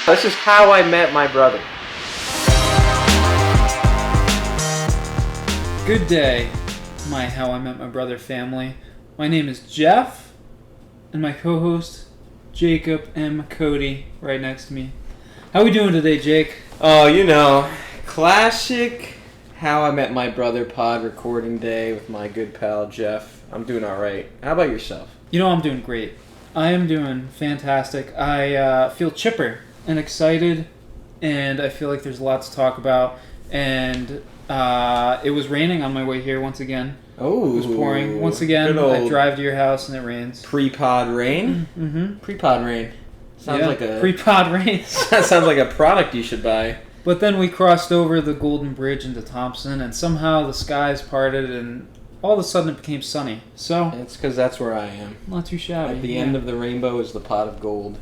This is how I met my brother. Good day, my How I Met My Brother family. My name is Jeff, and my co-host, Jacob M. Cody, right next to me. How we doing today, Jake? Oh, you know, classic How I Met My Brother pod recording day with my good pal, Jeff. I'm doing all right. How about yourself? You know, I'm doing great. I am doing fantastic. I feel chipper and excited, and I feel like there's a lot to talk about. And it was raining on my way here once again. Oh, it was pouring once again. I drive to your house and it rains. Pre-pod rain. Mm-hmm. Pre-pod rain. Sounds like a pre-pod rain. That sounds like a product you should buy. But then we crossed over the Golden Bridge into Thompson, and somehow the skies parted, and all of a sudden it became sunny. So it's because that's where I am. Not too shabby. At the end of the rainbow is the pot of gold.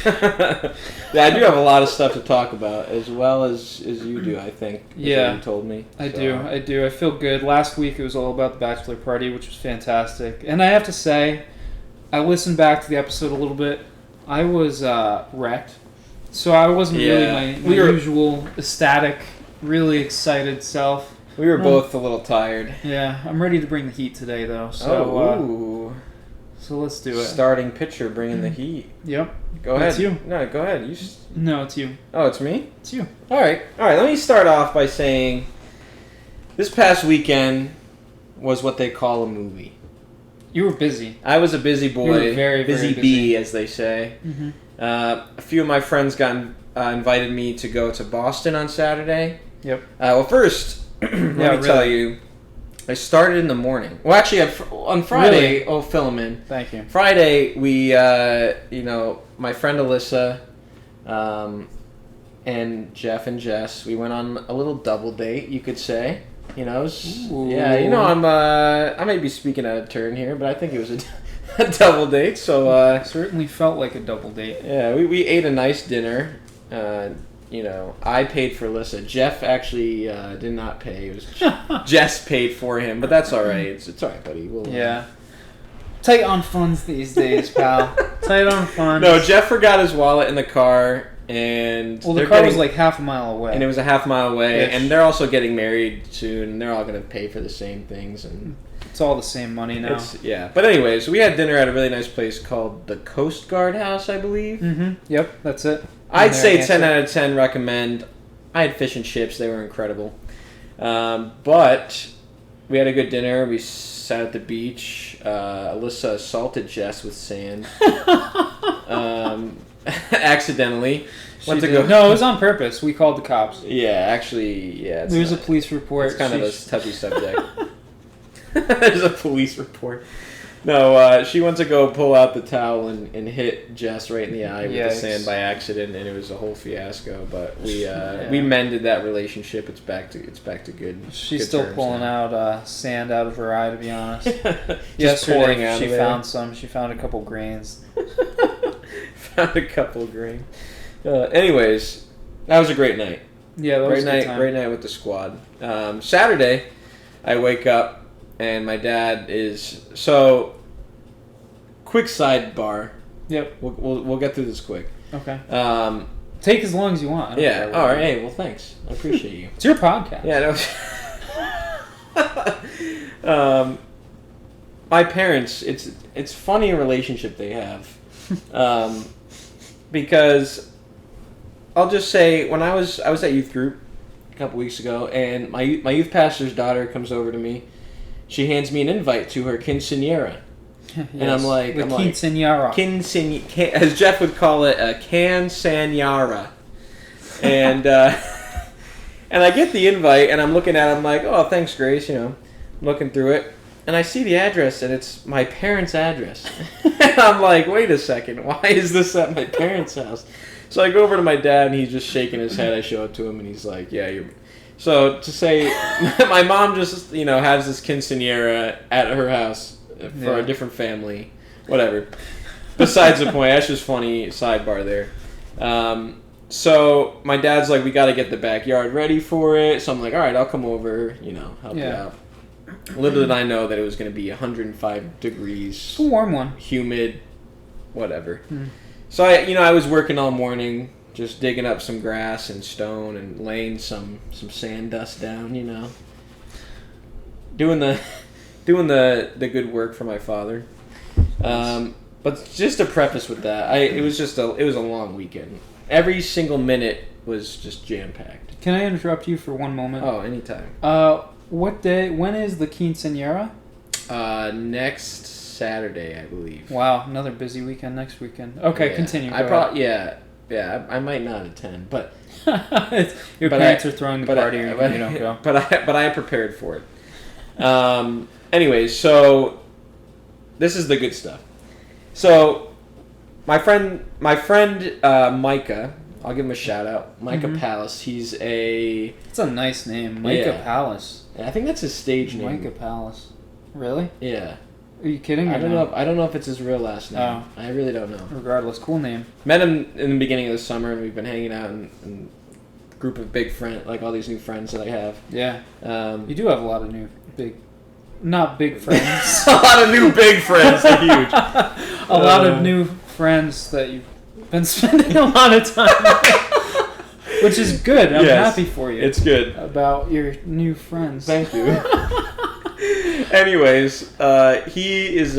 Yeah, I do have a lot of stuff to talk about, as well as you do, I think. Yeah, you told me. I do. I feel good. Last week it was all about the bachelor party, which was fantastic. And I have to say, I listened back to the episode a little bit. I was wrecked. So I wasn't really my usual ecstatic, really excited self. We were both a little tired. Yeah, I'm ready to bring the heat today, though. So, so let's do it. Starting pitcher, bringing the heat. Yep. Go ahead. It's you. No, go ahead. No, it's you. Oh, it's me? It's you. All right. Let me start off by saying this past weekend was what they call a movie. You were busy. I was a busy boy. You were very busy bee, as they say. Mm-hmm. A few of my friends got invited me to go to Boston on Saturday. Yep. Well, first, let me tell you, I started in the morning. Well, actually, on Friday, fill them in. Thank you. Friday, we, my friend Alyssa, and Jeff and Jess, we went on a little double date, you could say. You know, I may be speaking out of turn here, but I think it was a double date. So certainly felt like a double date. Yeah, we ate a nice dinner. I paid for Alyssa. Jeff actually did not pay. It was Jess paid for him, but that's all right. It's all right, buddy. Tight on funds these days, pal. Tight on funds. No, Jeff forgot his wallet in the car. And the car was like half a mile away. And it was a half mile away. Ish. And they're also getting married soon. And they're all going to pay for the same things. And it's all the same money now. But anyways, we had dinner at a really nice place called the Coast Guard House, I believe. Mm-hmm. Yep, that's it. I'd say 10 out of 10 recommend. I had fish and chips. They were incredible. But we had a good dinner. We sat at the beach. Alyssa assaulted Jess with sand. Accidentally. No, it was on purpose. We called the cops. Yeah, actually, yeah. There's a police report. It's kind of a touchy subject. There's a police report. No, she went to go pull out the towel and hit Jess right in the eye with the sand by accident, and it was a whole fiasco. But we mended that relationship. It's back to good. She's still pulling out sand out of her eye, to be honest. Just pouring out. She found some. She found a couple grains. Found a couple grains. Anyways, that was a great night. Yeah, that was a good time. Great night with the squad. Saturday, I wake up and my dad is quick sidebar. Yep. We'll get through this quick. Okay. Take as long as you want. Yeah. All right. Hey, well, thanks. I appreciate you. It's your podcast. Yeah. My parents. It's funny relationship they have. Because I'll just say when I was at youth group a couple weeks ago, and my youth pastor's daughter comes over to me. She hands me an invite to her quinceañera, yes, and I'm like, quinceañera, as Jeff would call it, a quinceañera, and and I get the invite, and I'm looking at it, I'm like, oh, thanks, Grace, I'm looking through it. And I see the address, and it's my parents' address. And I'm like, wait a second, why is this at my parents' house? So I go over to my dad, and he's just shaking his head. I show it to him, and he's like, yeah, you're... So to say, my mom just, has this quinceañera at her house for a different family. Whatever. Besides the point, that's just funny sidebar there. So my dad's like, we got to get the backyard ready for it. So I'm like, all right, I'll come over, help you out. Little did I know that it was going to be 105 degrees. It's a warm one. Humid, whatever. So I was working all morning, just digging up some grass and stone and laying some sand dust down. Doing the good work for my father. But just to preface with that, it was a long weekend. Every single minute was just jam packed. Can I interrupt you for one moment? Oh, anytime. What day? When is the quinceañera? Next Saturday, I believe. Wow, another busy weekend next weekend. Okay, Yeah. continue. I might not attend, but your parents are throwing the party, or you don't go. But I prepared for it. Anyways, so this is the good stuff. So my friend Micah, I'll give him a shout out. Micah Palace. He's a. It's a nice name, Micah Palace. I think that's his stage name. Micah Palace. Really? Yeah. Are you kidding me? I don't know if it's his real last name. Oh. I really don't know. Regardless, cool name. Met him in the beginning of the summer, and we've been hanging out in a group of big friends, like all these new friends that I have. Yeah. You do have a lot of new not big friends. A lot of new big friends. They're huge. A lot of new friends that you've been spending a lot of time with. Which is good. I'm happy for you. It's good. About your new friends. Thank you. Anyways, he is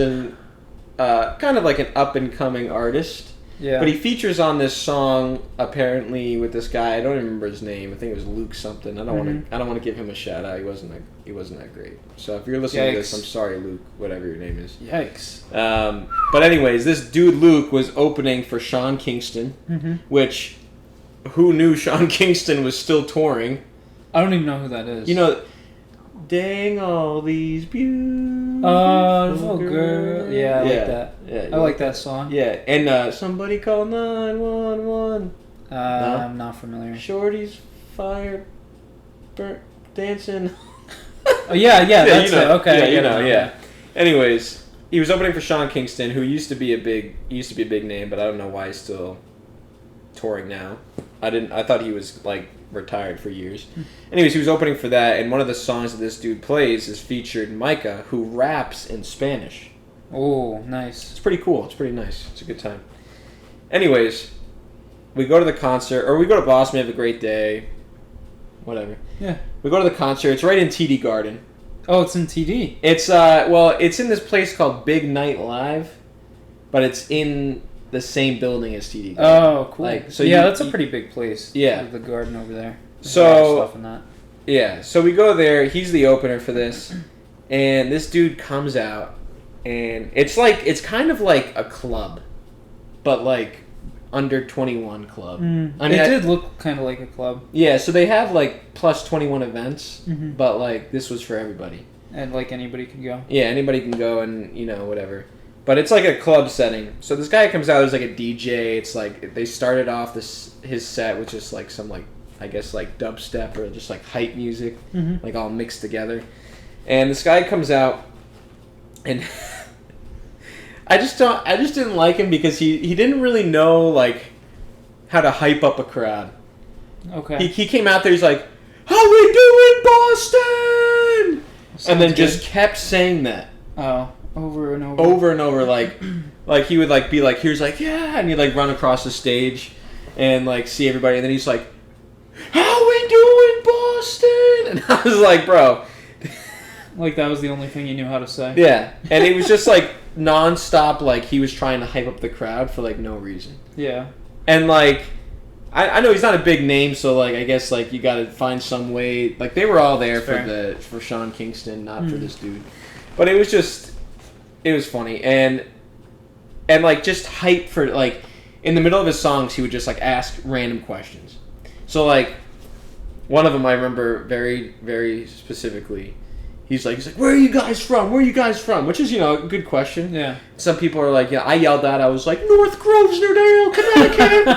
kind of like an up-and-coming artist. Yeah. But he features on this song apparently with this guy. I don't even remember his name. I think it was Luke something. I don't want to give him a shout out. He wasn't that great. So if you're listening to this, I'm sorry, Luke, whatever your name is. Yikes. But anyways, this dude Luke was opening for Sean Kingston, which who knew Sean Kingston was still touring? I don't even know who that is. Dang all these beautiful girls. Yeah, I like that. Yeah, I like that song. Yeah, and somebody call 911. No? I'm not familiar. Shorty's fire, dancing. Oh yeah, that's it. Okay, yeah. Anyways, he was opening for Sean Kingston, who used to be a big name, but I don't know why he's still touring now. I thought he was like retired for years. Anyways, he was opening for that, and one of the songs that this dude plays is featured Micah, who raps in Spanish. Oh, nice. It's pretty cool. It's pretty nice. It's a good time. Anyways, we go to the concert, or we go to Boston, we have a great day. Whatever. Yeah. We go to the concert. It's right in TD Garden. Oh, it's in TD. It's it's in this place called Big Night Live, but it's in the same building as TD Garden. Oh, cool. That's a pretty big place. Yeah. The garden over there. So, stuff in that. Yeah, so we go there. He's the opener for this, and this dude comes out, and it's kind of like a club, but like under 21 club. It did look kind of like a club. Yeah, so they have like plus 21 events, but like this was for everybody. And like anybody can go. Yeah, anybody can go and whatever. But it's like a club setting. So this guy comes out, there's like a DJ. It's like they started off his set with just like some like I guess like dubstep or just like hype music, like all mixed together. And this guy comes out, and I just didn't like him because he didn't really know like how to hype up a crowd. Okay. He came out there. He's like, "How we doing, Boston?" And then just kept saying that. Oh. Over and over. Over and over, like he would like be like, here's like, yeah, and he'd like run across the stage and like see everybody, and then he's like, how we doing, Boston? And I was like, bro. Like that was the only thing you knew how to say. Yeah, and it was just like nonstop, like he was trying to hype up the crowd for like no reason. Yeah. And like, I know he's not a big name, so like I guess like you got to find some way. Like they were all there for Sean Kingston, not for this dude. But it was just. It was funny, and like just hype for like in the middle of his songs, he would just like ask random questions. So like one of them I remember very, very specifically. He's like, where are you guys from? Where are you guys from? Which is a good question. Yeah. Some people are like, I yelled out. I was like, North Grosvenor, Connecticut.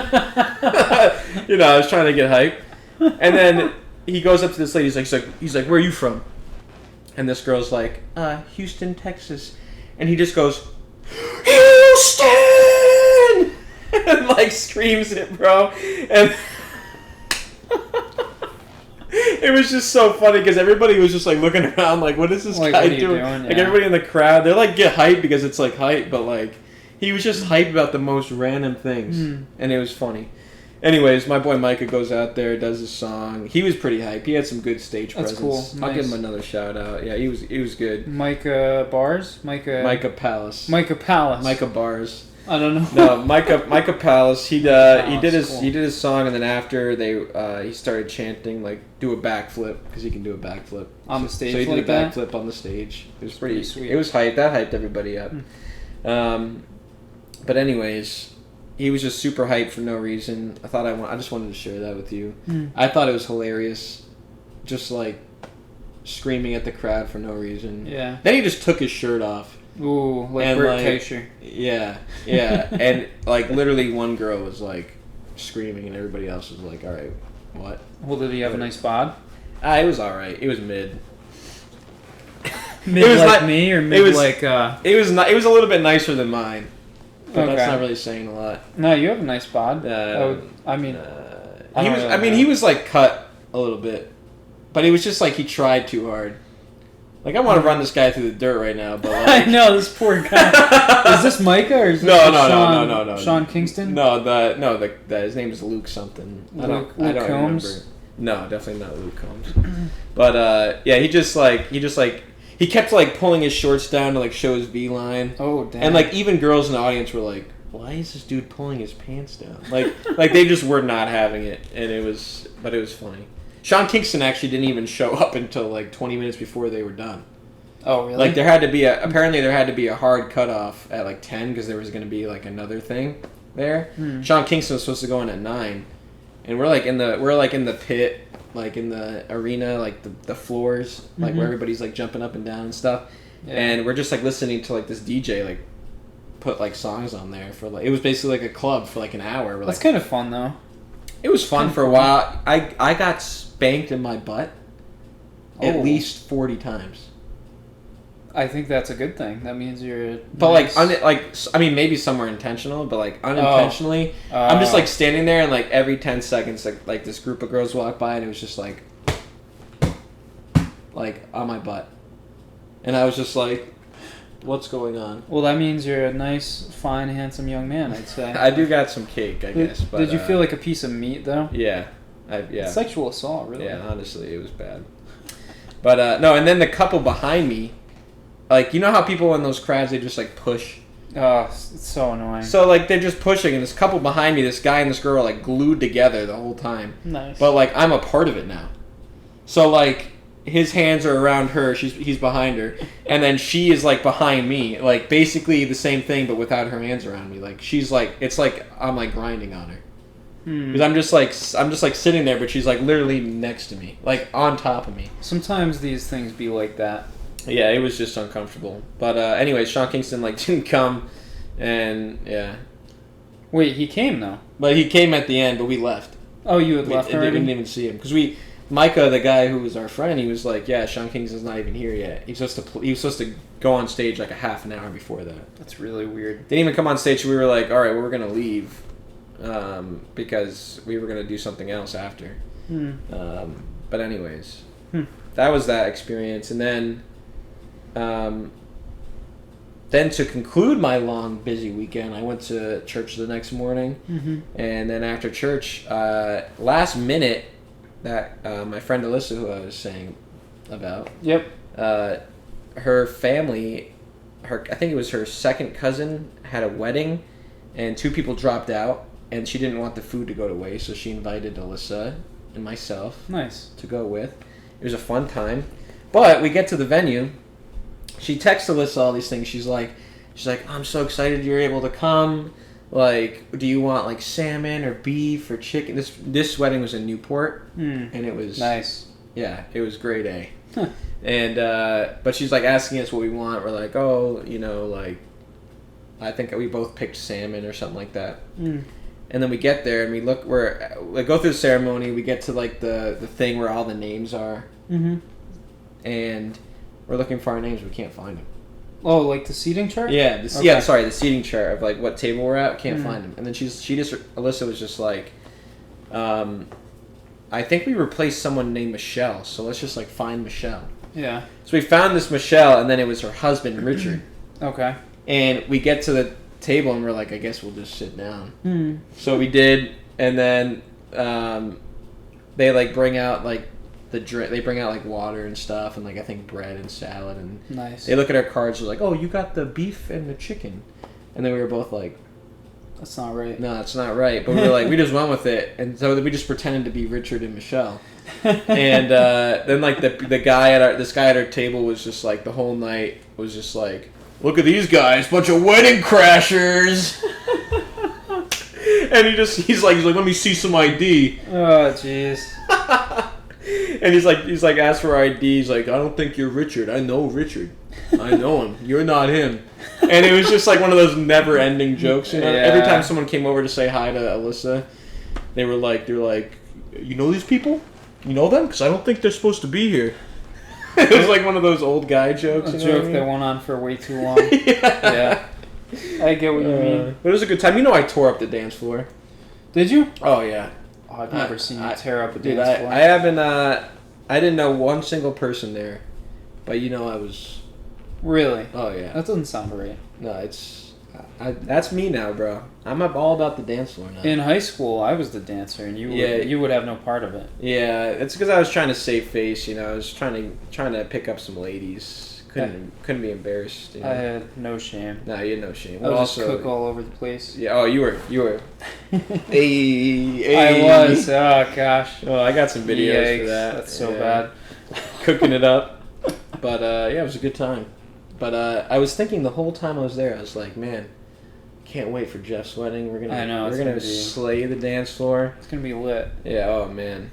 I was trying to get hype, and then he goes up to this lady. He's like, where are you from? And this girl's like, Houston, Texas. And he just goes, Houston! And like screams it, bro. And it was just so funny because everybody was just like looking around like, what is this guy doing? Yeah. Like everybody in the crowd, they're like get hyped because it's like hype, but like He was just hype about the most random things, and it was funny. Anyways, my boy Micah goes out there, does his song. He was pretty hype. He had some good stage presence. Cool. I'll Nice. give him another shout out. Yeah, he was good. Micah Bars? Micah Palace. Micah Palace. Micah Bars. I don't know. No, Micah Palace. He did his song, and then after he started chanting like do a backflip because he can do a backflip On the stage. So he like did a that? backflip on the stage. It was pretty sweet. It was hyped. That hyped everybody up. But anyways, he was just super hyped for no reason. I just wanted to share that with you. I thought it was hilarious, just like screaming at the crowd for no reason. Yeah. Then he just took his shirt off. Ooh, like And, Bert like, Kreischer. Yeah, and like literally one girl was like screaming, and everybody else was like, "All right, what?" Well, did he have a nice bod? It was all right. It was mid. Mid It was like not- me, or mid it was- like It was not. It was a little bit nicer than mine, but Okay. that's not really saying a lot. No, you have a nice bod. I mean, He was like cut a little bit, but it was just like he tried too hard. Like I want to run this guy through the dirt right now, but I like, know this poor guy. Is this Micah or is this No. Sean Kingston? his name is Luke something. I Luke don't Combs? remember. No, definitely not Luke Combs. But yeah, he kept like pulling his shorts down to like show his V line. Oh damn! And like even girls in the audience were like, "Why is this dude pulling his pants down?" Like they just were not having it, and it was funny. Sean Kingston actually didn't even show up until like 20 minutes before they were done. Oh really? Like there had to be a hard cutoff at like 10 because there was going to be like another thing there. Sean Kingston was supposed to go in at 9, and we're like in the pit, like in the arena, like the floors, like where everybody's like jumping up and down and stuff. Yeah. And we're just like listening to like this DJ like put like songs on there for like it was basically like a club for like an hour. That's kind of fun though. It was fun for a while. I got spanked in my butt at least 40 times. I think that's a good thing. That means you're. But nice. I mean, maybe some were intentional, but like unintentionally, I'm just like standing there, and like every 10 seconds, like this group of girls walk by, and it was just like on my butt, and I was just like, "What's going on?" Well, that means you're a nice, fine, handsome young man. I'd say. I do got some cake, I guess. But, did you feel like a piece of meat though? Yeah, yeah. It's sexual assault, really. Yeah, honestly, it was bad. But no, and then the couple behind me. Like, you know how people in those crowds, they just, like, push? Oh, it's so annoying. So, like, they're just pushing, and this couple behind me, this guy and this girl are, like, glued together the whole time. Nice. But, like, I'm a part of it now. So, like, his hands are around her, he's behind her, and then she is, like, behind me. Like, basically the same thing, but without her hands around me. Like, she's, like, it's like I'm, like, grinding on her. Because I'm just like sitting there, but she's, like, literally next to me. Like, on top of me. Sometimes these things be like that. Yeah, it was just uncomfortable. But anyway, Sean Kingston like didn't come, and yeah. Wait, he came though. But he came at the end, but we left. Oh, you had left We already? didn't even see him because Micah, the guy who was our friend, he was like, "Yeah, Sean Kingston's not even here yet. He was supposed to go on stage like a half an hour before that." That's really weird. Didn't even come on stage. So we were like, "All right, well, we're gonna leave," because we were gonna do something else after. But anyways, that was that experience, and then. Then to conclude my long, busy weekend, I went to church the next morning, and then after church, last minute, that my friend Alyssa, who I was saying about, her family, I think it was her second cousin, had a wedding, and 2 people dropped out, and she didn't want the food to go to waste, so she invited Alyssa and myself to go with. It was a fun time, but we get to the venue. She texts Alyssa all these things. She's like, I'm so excited you're able to come. Like, do you want like salmon or beef or chicken? This wedding was in Newport, and it was nice. Yeah, it was grade A. And but she's like asking us what we want. We're like, oh, like, I think we both picked salmon or something like that. And then we get there and we go through the ceremony. We get to like the thing where all the names are, and we're looking for our names. We can't find them. Oh, like the seating chart? Yeah, the seating chart of like what table we're at. Can't find them. And then Alyssa was just like, I think we replaced someone named Michelle, so let's just like find Michelle. Yeah. So we found this Michelle, and then it was her husband Richard. Okay. And we get to table, and we're like, I guess we'll just sit down. Hmm. So we did, and then they like bring out like the drink. They bring out like water and stuff, and like I think bread and salad, and Nice. they look at our cards. They're like, "Oh, you got the beef and the chicken," and then we were both like, That's not right. "No, that's not right." But we were like, we just went with it, and so we just pretended to be Richard and Michelle. And then like the guy at this guy at our table was just like the whole night was just like, look at these guys, bunch of wedding crashers. And he's like let me see some ID. Oh jeez. And he's like asked for ID. He's like, I don't think you're Richard. I know Richard. I know him. You're not him. And it was just like one of those never ending jokes. You know? Yeah. Every time someone came over to say hi to Alyssa, they're like, you know these people? You know them? Because I don't think they're supposed to be here. It was like one of those old guy jokes. A you know joke what I that mean? went on for way too long. Yeah. I get what you mean. But it was a good time. You know I tore up the dance floor. Did you? Oh, yeah. Oh, I've never seen you tear up a Dude, dance floor. I haven't, I didn't know one single person there. But you know I was... Really? Oh, yeah. That doesn't sound right. No, it's... that's me now, bro. I'm all about the dance floor now. In high school, I was the dancer, and you would have no part of it. Yeah, it's because I was trying to save face, you know. I was trying to pick up some ladies. Couldn't be embarrassed. You know? I had no shame. No, you had no shame. I was Also, just cook all over the place. Yeah. Oh, you were. Hey. I was. Oh gosh. Oh, I got some videos Yikes, for that. that's so bad. Cooking it up. But yeah, it was a good time. But I was thinking the whole time I was there, I was like, man, can't wait for Jeff's wedding. We're gonna slay the dance floor. It's gonna be lit. Yeah. Oh man.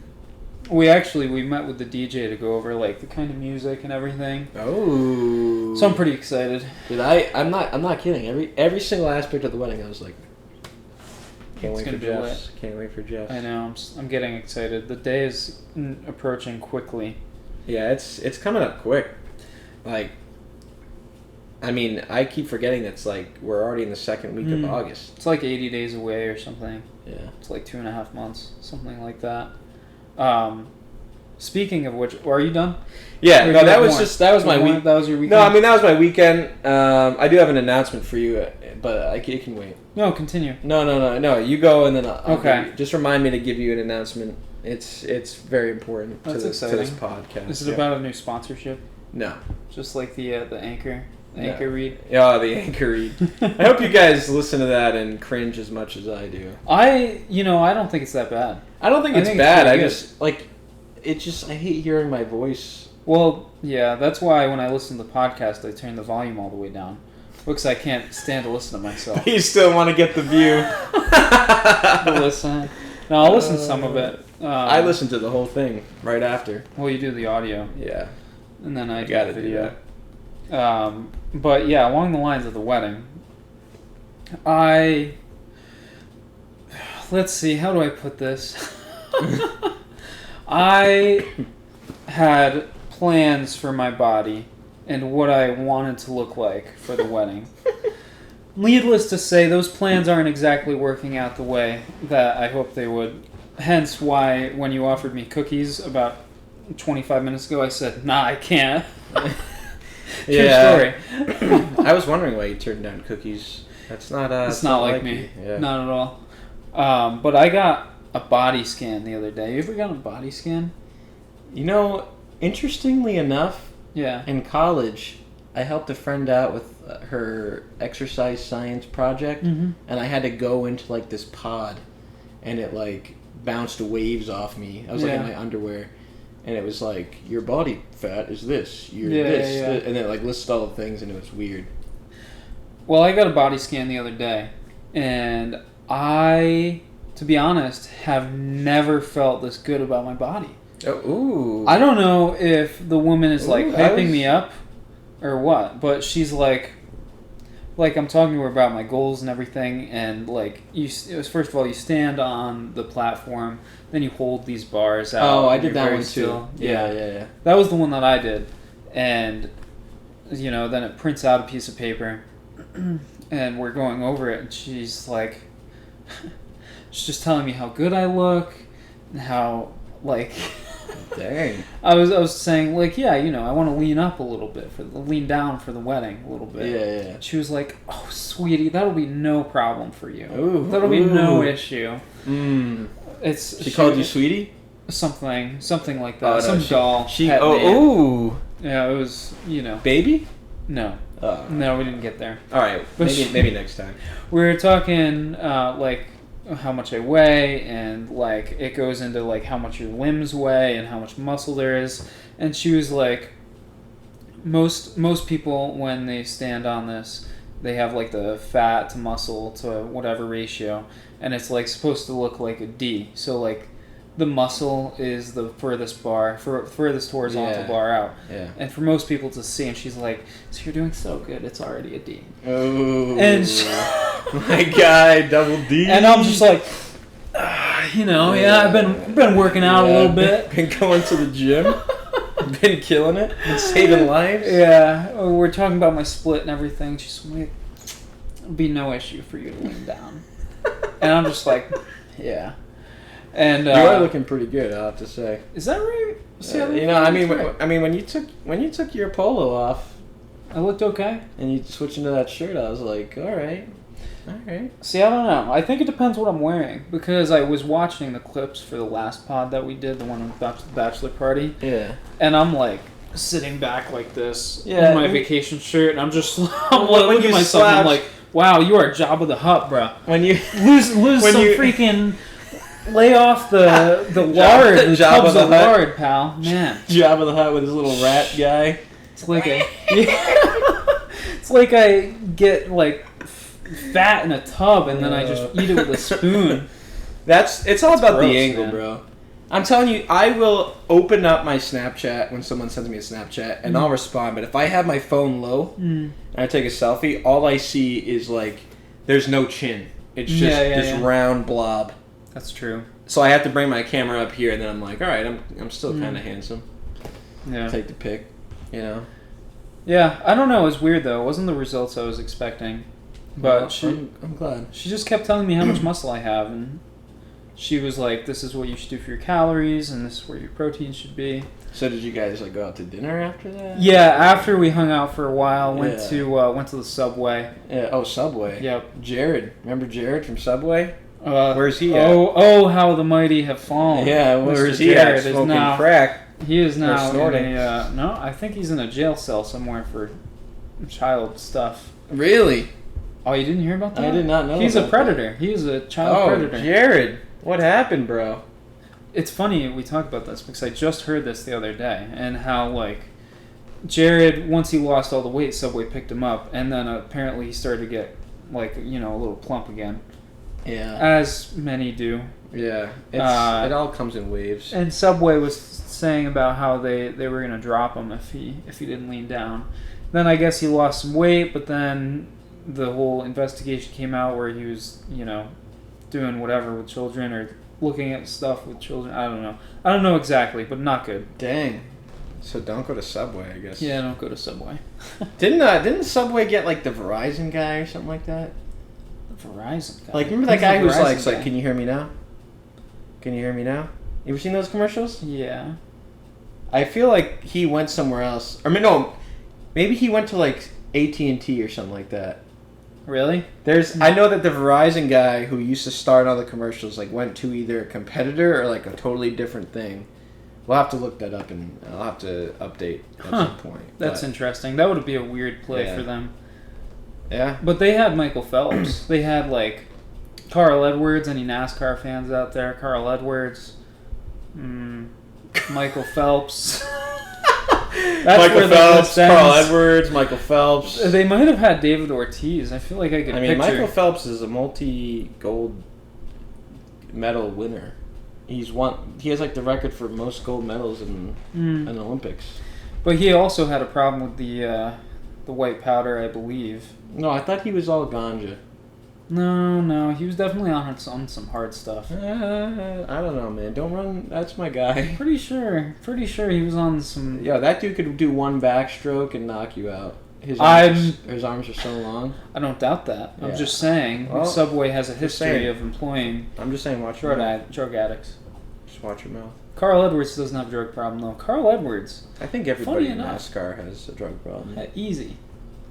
We met with the DJ to go over like the kind of music and everything. Oh. So I'm pretty excited. Dude, I'm not kidding. Every single aspect of the wedding, I was like, can't wait for Jeff's. Can't wait for Jeff's. I know. I'm getting excited. The day is approaching quickly. Yeah, it's coming up quick. Like, I mean, I keep forgetting that's like we're already in the second week of August. It's like 80 days away or something. Yeah. It's like 2.5 months, something like that. Speaking of which, are you done? Yeah, no, that was my week. That was your weekend? No, I mean that was my weekend. I do have an announcement for you, but it can wait. No, continue. No. You go and then I'll okay. Just remind me to give you an announcement. It's very important to this podcast. Is it about a new sponsorship? No. Just like the anchor. Anchor read. Yeah, the anchor read. I hope you guys listen to that and cringe as much as I do. I don't think it's that bad. I don't think it's bad. I just I hate hearing my voice. Well, yeah, that's why when I listen to the podcast, I turn the volume all the way down because I can't stand to listen to myself. You still want to get the view. Listen. No, I'll listen to some of it. I listen to the whole thing right after. Well, you do the audio. Yeah. And then I got do the video. But yeah, along the lines of the wedding, let's see, how do I put this? I had plans for my body and what I wanted to look like for the wedding. Needless to say, those plans aren't exactly working out the way that I hoped they would. Hence why when you offered me cookies about 25 minutes ago, I said, nah, I can't. True story. I was wondering why you turned down cookies. That's not it's not like me. Yeah. Not at all. But I got a body scan the other day. You ever gotten a body scan? You know, interestingly enough, yeah. In college, I helped a friend out with her exercise science project, and I had to go into like this pod, and it like bounced waves off me. I was like in my underwear, and it was like, your body fat is this, you're this, and then it like listed all the things, and it was weird. Well, I got a body scan the other day, and I, to be honest, have never felt this good about my body. Oh, ooh. I don't know if the woman is like hyping me up or what, but she's like I'm talking to her about my goals and everything, and like first of all, you stand on the platform, then you hold these bars out. Oh, I did that one still. too. Yeah. That was the one that I did, and then it prints out a piece of paper, and we're going over it, and she's like, she's just telling me how good I look, and how like Dang. I was saying like, yeah, I want to lean up a little bit lean down for the wedding a little bit. Yeah. She was like, "Oh, sweetie, that'll be no problem for you. Ooh, that'll be no issue." She called you sweetie? Something like that. Oh, no, Some doll. Ooh. Yeah, it was, Baby? No. Oh. No, we didn't get there. All right, maybe next time. We were talking like how much I weigh, and like it goes into like how much your limbs weigh and how much muscle there is, and she was like, most people when they stand on this, they have like the fat to muscle to whatever ratio, and it's like supposed to look like a D. So like the muscle is the furthest horizontal bar out. Yeah. And for most people to see, and she's like, "So you're doing so good, it's already a D." Oh. And my guy, double D. And I'm just like, I've been working out a little bit. Been going to the gym. Been killing it. Been saving lives. Yeah. We're talking about my split and everything. She's like, "It'll be no issue for you to lean down." And I'm just like, yeah. And you are looking pretty good, I'll have to say. Is that right? When you took your polo off, I looked okay. And you switched into that shirt, I was like, all right. See, I don't know. I think it depends what I'm wearing, because I was watching the clips for the last pod that we did, the one with the bachelor party. Yeah. And I'm like sitting back like this in my vacation shirt, and I'm looking at myself. I'm like, wow, you are Jabba the Hutt, bro. When you lose freaking. Lay off the lard, the tubs of lard, pal. Man. Jabba the Hutt with his little rat guy. It's like it's like I get like fat in a tub and then I just eat it with a spoon. It's all about gross, the angle, man. bro. I'm telling you, I will open up my Snapchat when someone sends me a Snapchat and I'll respond. But if I have my phone low and I take a selfie, all I see is like there's no chin. It's just this round blob. That's true. So I have to bring my camera up here, and then I'm like, all right, I'm still kind of handsome. Yeah. Take the pic, Yeah, I don't know. It was weird though. It wasn't the results I was expecting, but I'm glad. She just kept telling me how much muscle I have, and she was like, "This is what you should do for your calories, and this is where your protein should be." So did you guys go out to dinner after that? Yeah, after we hung out for a while, went to the Subway. Yeah. Oh, Subway. Yep. Jared, remember Jared from Subway? Where's he at? Oh, how the mighty have fallen. Yeah, where's he at? Smoking crack. He is now snorting. No, I think he's in a jail cell somewhere for child stuff. Really? Oh, you didn't hear about that? I did not know. He's a predator. He's a child predator. Jared, what happened, bro? It's funny we talk about this because I just heard this the other day, and how like Jared, once he lost all the weight, Subway picked him up, and then apparently he started to get like a little plump again. Yeah. As many do. Yeah. It all comes in waves. And Subway was saying about how they were going to drop him if he didn't lean down. Then I guess he lost some weight, but then the whole investigation came out where he was, doing whatever with children or looking at stuff with children. I don't know. I don't know exactly, but not good. Dang. So don't go to Subway, I guess. Yeah, don't go to Subway. Didn't Subway get like the Verizon guy or something like that? Verizon guy. Like, remember that guy who's like, "Can you hear me now? Can you hear me now?" You ever seen those commercials? Yeah. I feel like he went somewhere else. Maybe he went to like AT&T or something like that. Really? I know that the Verizon guy who used to star in all the commercials like went to either a competitor or like a totally different thing. We'll have to look that up and I'll have to update at some point. That's interesting. That would be a weird play for them. Yeah. But they had Michael Phelps. They had like Carl Edwards. Any NASCAR fans out there? Carl Edwards. Michael Phelps. Michael Phelps, Carl Edwards, Michael Phelps. They might have had David Ortiz. I feel like I could picture. Michael Phelps is a multi-gold medal winner. He has like the record for most gold medals in an Olympics. But he also had a problem with the white powder, I believe. No, I thought he was all ganja. No, he was definitely on some hard stuff. I don't know, man. Don't run. That's my guy. Pretty sure he was on some. Yeah, that dude could do one backstroke and knock you out. His arms are so long. I don't doubt that. I'm just saying, Subway has a history of employing. I'm just saying, watch drug addicts. Just watch your mouth. Carl Edwards doesn't have a drug problem, though. Carl Edwards. I think everybody in enough. NASCAR has a drug problem. Easy.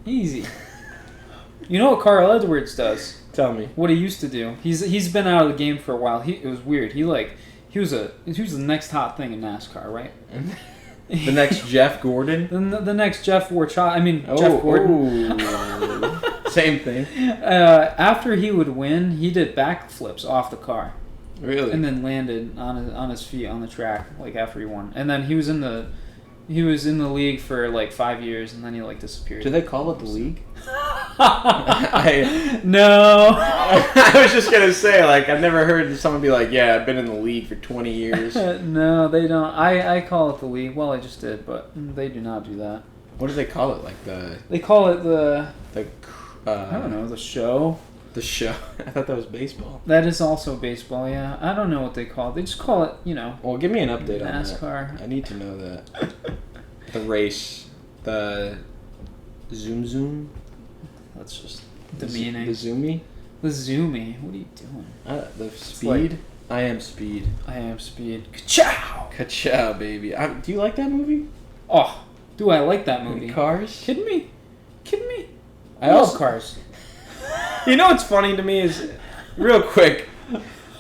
You know what Carl Edwards does? Tell me. What he used to do. He's been out of the game for a while. It was weird. He was the next hot thing in NASCAR, right? The next Jeff Gordon? The next Jeff Jeff Gordon. Same thing. After he would win, he did backflips off the car. Really? And then landed on his feet on the track, like after he won. And then he was in the league for like 5 years, and then he like disappeared. Do they call it the league? No. I was just gonna say, like, I've never heard someone be like, "Yeah, I've been in the league for 20 years." No, they don't. I call it the league. Well, I just did, but they do not do that. What do they call it? Like They call it the. I don't know, the show. The show. I thought that was baseball. That is also baseball. Yeah, I don't know what they call it. They just call it, Well, give me an update NASCAR. on that. I need to know that. The race, the zoom. That's just demeaning. The zoomy. The zoomy. What are you doing? The speed. I am speed. I am speed. Ka-chow! Ka-chow, baby. Do you like that movie? Oh, do I like that movie? Cars? Kidding me? I love Cars. You know what's funny to me is, real quick,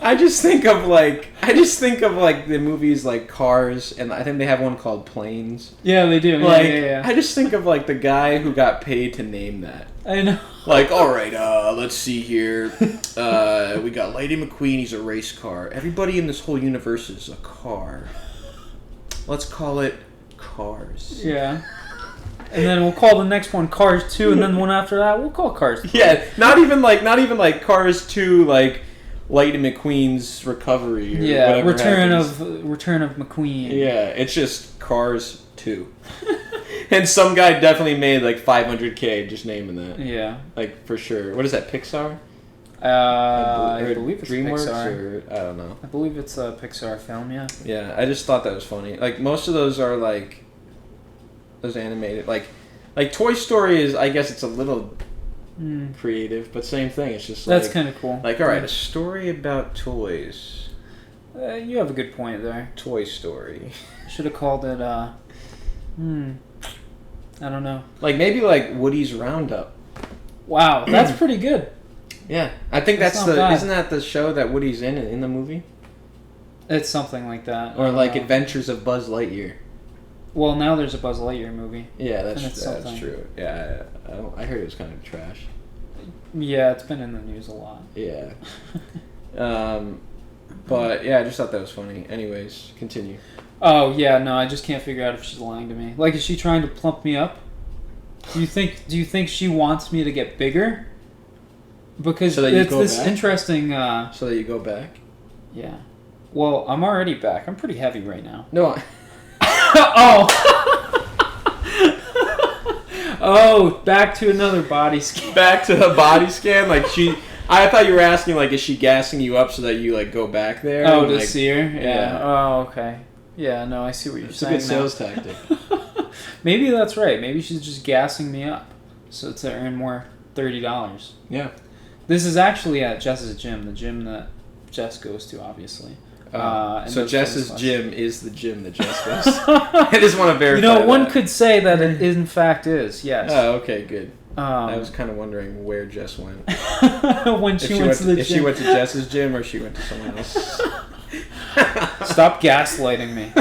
I just think of like the movies like Cars, and I think they have one called Planes. Yeah, they do. Like, yeah. I just think of like the guy who got paid to name that. I know. Like, all right, let's see here. We got Lady McQueen. He's a race car. Everybody in this whole universe is a car. Let's call it Cars. Yeah. And then we'll call the next one Cars 2, and then the one after that we'll call Cars 3. Yeah, not even like Cars 2, like Lady McQueen's recovery. Or yeah, Return of McQueen. Yeah, it's just Cars 2. And some guy definitely made like $500K just naming that. Yeah. Like, for sure. What is that, Pixar? I believe it's DreamWorks Pixar. or I don't know. I believe it's a Pixar film, yeah. Yeah, I just thought that was funny. Like, most of those are like those animated. Like Toy Story is, I guess it's a little creative, but same thing. It's just like... That's kind of cool. Like, all right, a story about toys. You have a good point there. Toy Story. Should have called it, I don't know. Like, maybe like Woody's Roundup. Wow, that's pretty good. Yeah, I think that's not bad. Isn't that the show that Woody's in the movie? It's something like that. Or like Adventures of Buzz Lightyear. Well, now there's a Buzz Lightyear movie. Yeah, that's something. true. Yeah, I heard it was kind of trash. Yeah, it's been in the news a lot. Yeah. But yeah, I just thought that was funny. Anyways, continue. Oh yeah, no, I just can't figure out if she's lying to me. Like, is she trying to plump me up? Do you think she wants me to get bigger? Because so that you it's go this back? interesting. So that you go back. Yeah. Well, I'm already back. I'm pretty heavy right now. No. Oh. Oh, back to another body scan. Back to the body scan, like she. I thought you were asking, like, is she gassing you up so that you like go back there? Oh, and, to like, see her? Yeah. Oh, okay. Yeah, no, I see what you're saying. It's a good sales tactic. Maybe that's right. Maybe she's just gassing me up so to earn more $30. Yeah. This is actually at Jess's gym, the gym that Jess goes to, obviously. So Jess's gym is the gym that Jess goes to. I just want to verify one that. could say that it in fact is, yes. Oh, okay, good. I was kind of wondering where Jess went. When she went to the gym. If she went to Jess's gym or she went to someone else. Stop gaslighting me.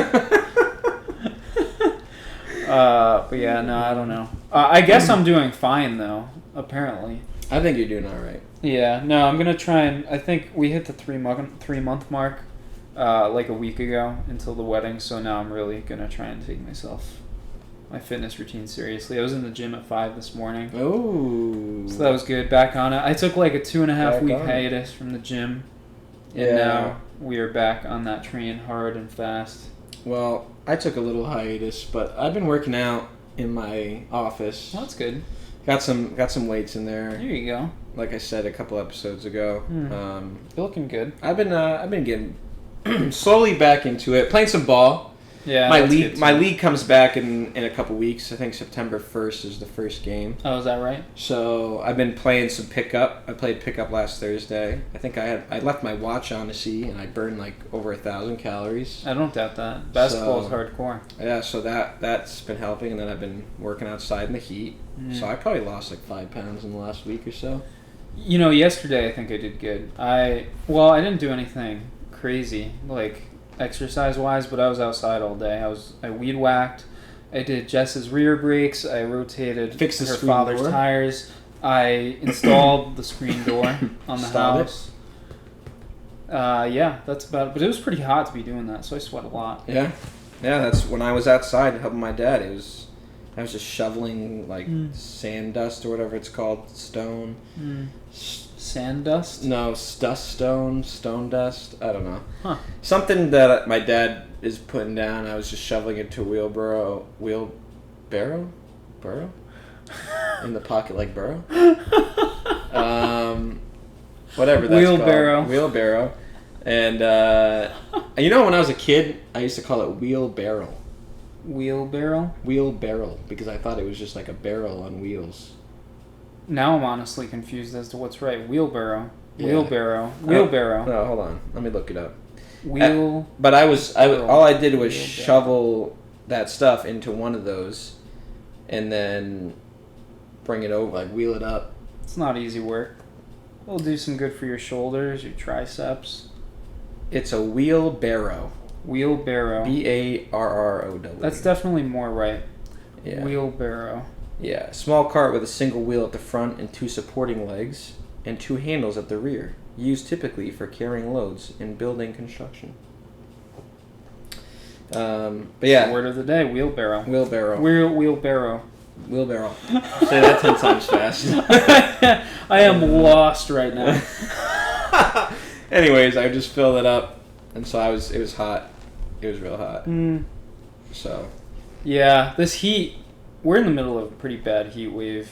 But yeah, no, I don't know. I guess I'm doing fine, though, apparently. I think you're doing all right. Yeah, no, I'm going to try and... I think we hit the 3-month mark like a week ago until the wedding, so now I'm really going to try and take my fitness routine seriously. I was in the gym at 5 this morning. Oh. So that was good. Back on it. I took like a 2.5 week on it. hiatus from the gym. And now we are back on that train hard and fast. Well, I took a little hiatus, but I've been working out in my office. Well, that's good. Got some weights in there. There you go. Like I said a couple episodes ago. You're looking good. I've been getting slowly back into it, playing some ball. Yeah, my league comes back in a couple weeks. I think September 1st is the first game. Oh, is that right? So I've been playing some pickup. I played pickup last Thursday. I think I left my watch on to see, and I burned like over 1,000 calories. I don't doubt that. Basketball is hardcore. Yeah, so that's been helping, and then I've been working outside in the heat. So I probably lost like 5 pounds in the last week or so. Yesterday I think I did good. I didn't do anything crazy like exercise wise, but I was outside all day. I weed whacked. I did Jess's rear brakes. I rotated Fixed her father's tires. I installed the screen door on the house. Yeah, that's about it. But it was pretty hot to be doing that, so I sweat a lot. Yeah, that's when I was outside helping my dad. I was just shoveling like sand dust or whatever it's called, stone. Sand dust? No, stone dust. I don't know. Huh. Something that my dad is putting down. I was just shoveling it to a wheelbarrow, burrow, in the pocket like burrow. Whatever that's called. Wheelbarrow. And when I was a kid, I used to call it wheelbarrow. Wheelbarrow, because I thought it was just like a barrel on wheels. Now I'm honestly confused as to what's right. Wheelbarrow. Yeah. Wheelbarrow. No, hold on. Let me look it up. But all I did was shovel that stuff into one of those, and then bring it over, like wheel it up. It's not easy work. It'll do some good for your shoulders, your triceps. It's a wheelbarrow. Wheelbarrow. Barrow. That's definitely more right. Yeah. Wheelbarrow. Yeah, small cart with a single wheel at the front and 2 supporting legs, and 2 handles at the rear, used typically for carrying loads in building construction. But yeah. Word of the day: wheelbarrow. Wheelbarrow. Wheelbarrow. Wheelbarrow. Say that 10 times fast. I am lost right now. Anyways, I just filled it up, and so it was hot. It was real hot. So. Yeah, this heat. We're in the middle of a pretty bad heat wave.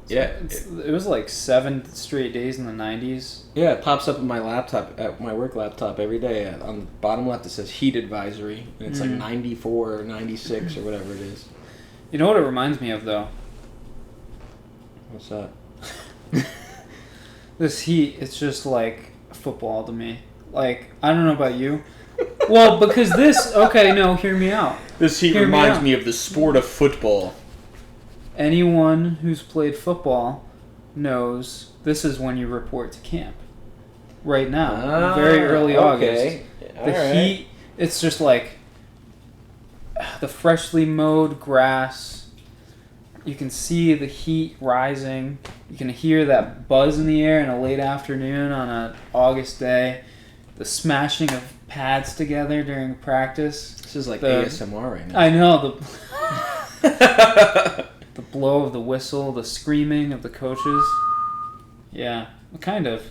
It was like 7 straight days in the 90s. Yeah, it pops up on my laptop, at my work laptop every day. On the bottom left, it says heat advisory, and it's like 94 or 96 or whatever it is. You know what it reminds me of, though? What's that? This heat, it's just like football to me. Like, I don't know about you. Well, because hear me out. This heat reminds me of the sport of football. Anyone who's played football knows this is when you report to camp. Right now, very early August. The heat, it's just like the freshly mowed grass. You can see the heat rising. You can hear that buzz in the air in a late afternoon on an August day. The smashing of pads together during practice. This is like ASMR right now. I know. The blow of the whistle, the screaming of the coaches. Yeah, kind of.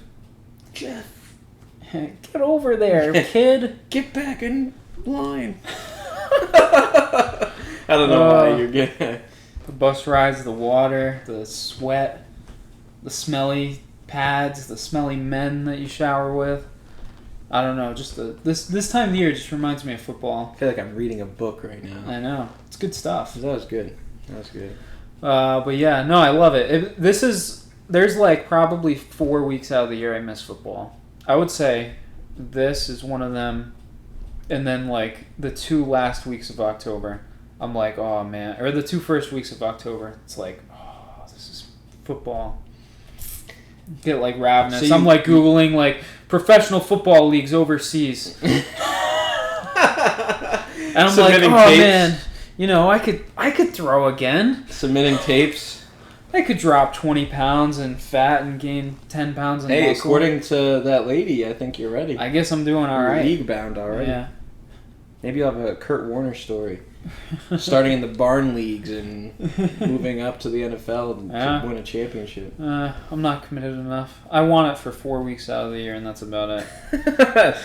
Jeff, get over there, kid. Get back in line. I don't know why you're getting... The bus rides, the water, the sweat, the smelly pads, the smelly men that you shower with. I don't know, just this time of the year just reminds me of football. I feel like I'm reading a book right now. I know. It's good stuff. That was good. But yeah, no, I love it. There's like probably 4 weeks out of the year I miss football. I would say this is one of them. And then like the 2 last weeks of October, I'm like, oh man. Or the 2 first weeks of October, it's like, oh, this is football. Get like ravenous. So I'm like Googling like professional football leagues overseas. And I'm like, oh tapes. Man, I could throw again. Submitting tapes. I could drop 20 pounds in fat and gain 10 pounds in muscle. Hey, according to that lady, I think you're ready. I guess I'm doing all right. League bound already. Yeah. Maybe you'll have a Kurt Warner story. Starting in the barn leagues and moving up to the NFL to win a championship. I'm not committed enough. I want it for 4 weeks out of the year, and that's about it.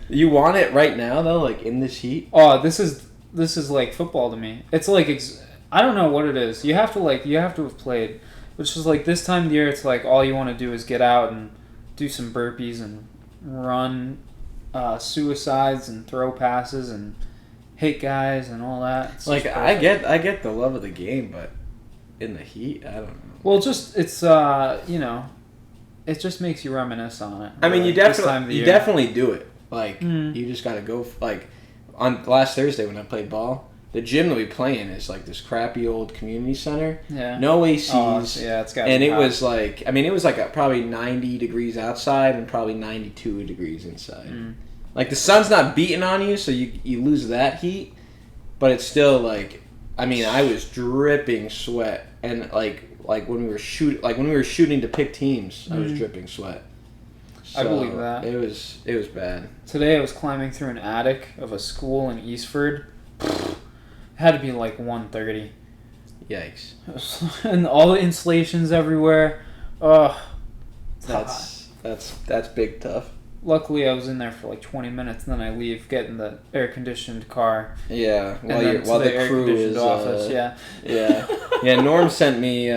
You want it right now, though, like in this heat? Oh, this is like football to me. It's like I don't know what it is. You have to have played. Which is like this time of the year, it's like all you want to do is get out and do some burpees and run suicides and throw passes and hate guys and all that. It's Like just I perfect. get the love of the game, but in the heat, I don't know. Well, it's it just makes you reminisce on it. I mean, you this time of the definitely year. definitely do it. Like Mhm. you just gotta go. Like on last Thursday when I played ball, the gym that we play in is like this crappy old community center. Yeah. No ACs. Oh, it's got. And it was like, I mean, it was like probably 90 degrees outside and probably 92 degrees inside. Mm. Like the sun's not beating on you, so you lose that heat, but it's still like, I mean, I was dripping sweat, and like when we were shooting to pick teams, I was dripping sweat. I believe that. It was bad. Today I was climbing through an attic of a school in Eastford. It had to be like 1:30. Yikes. And all the insulations everywhere. Ugh. That's big tough. Luckily I was in there for like 20 minutes and then I leave, get in the air-conditioned car. Yeah, And while the crew air-conditioned is office, yeah. Yeah. Norm sent me.